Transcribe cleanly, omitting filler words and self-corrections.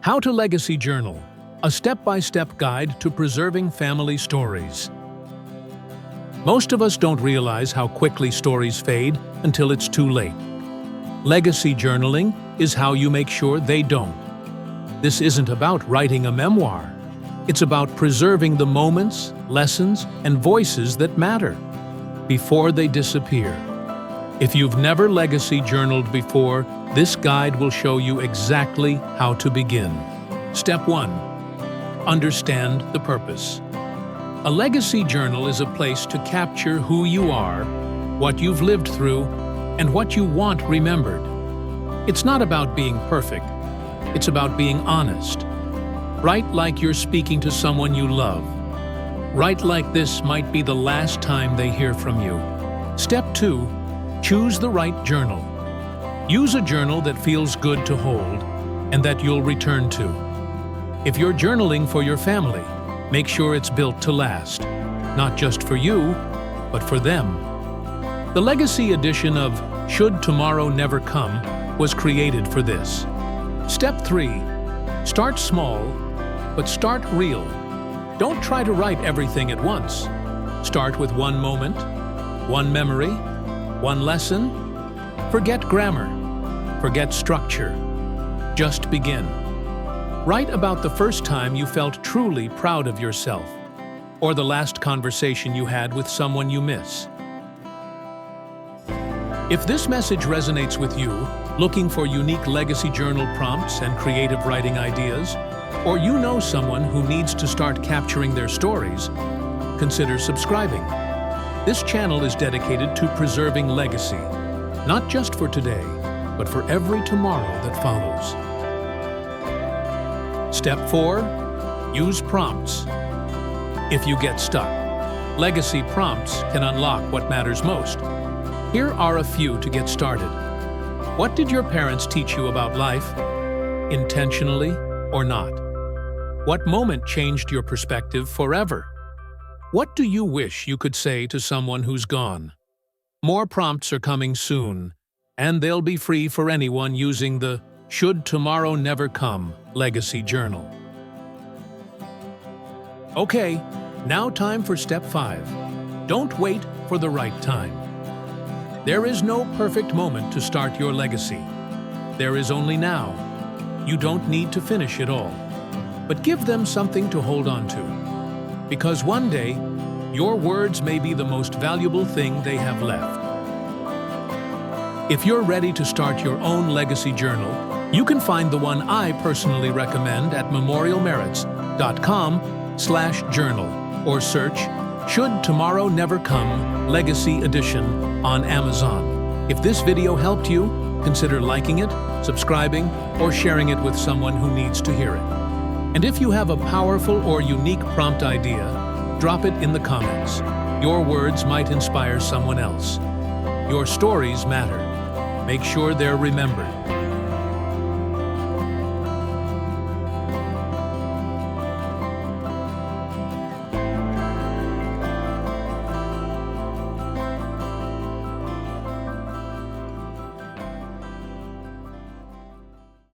How to Legacy Journal, a step-by-step guide to preserving family stories. Most of us don't realize how quickly stories fade until it's too late. Legacy journaling is how you make sure they don't. This isn't about writing a memoir. It's about preserving the moments, lessons, and voices that matter before they disappear. If you've never legacy journaled before, this guide will show you exactly how to begin. Step 1. Understand the purpose. A legacy journal is a place to capture who you are, what you've lived through, and what you want remembered. It's not about being perfect. It's about being honest. Write like you're speaking to someone you love. Write like this might be the last time they hear from you. Step 2. Choose the right journal. Use a journal that feels good to hold and that you'll return to. If you're journaling for your family, make sure it's built to last, not just for you, but for them. The legacy edition of Should Tomorrow Never Come was created for this. Step 3. Start small, but start real. Don't try to write everything at once. Start with one moment, one memory, one lesson. Forget grammar. Forget structure. Just begin. Write about the first time you felt truly proud of yourself, or the last conversation you had with someone you miss. If this message resonates with you, looking for unique legacy journal prompts and creative writing ideas, or you know someone who needs to start capturing their stories, consider subscribing. This channel is dedicated to preserving legacy, not just for today, but for every tomorrow that follows. Step 4. Use prompts. If you get stuck, legacy prompts can unlock what matters most. Here are a few to get started. What did your parents teach you about life, intentionally or not? What moment changed your perspective forever? What do you wish you could say to someone who's gone? More prompts are coming soon, and they'll be free for anyone using the Should Tomorrow Never Come Legacy Journal. Okay, now time for Step 5. Don't wait for the right time. There is no perfect moment to start your legacy. There is only now. You don't need to finish it all, but give them something to hold on to. Because one day, your words may be the most valuable thing they have left. If you're ready to start your own legacy journal, you can find the one I personally recommend at memorialmerits.com/journal or search Should Tomorrow Never Come Legacy Edition on Amazon. If this video helped you, consider liking it, subscribing, or sharing it with someone who needs to hear it. And if you have a powerful or unique prompt idea, drop it in the comments. Your words might inspire someone else. Your stories matter. Make sure they're remembered.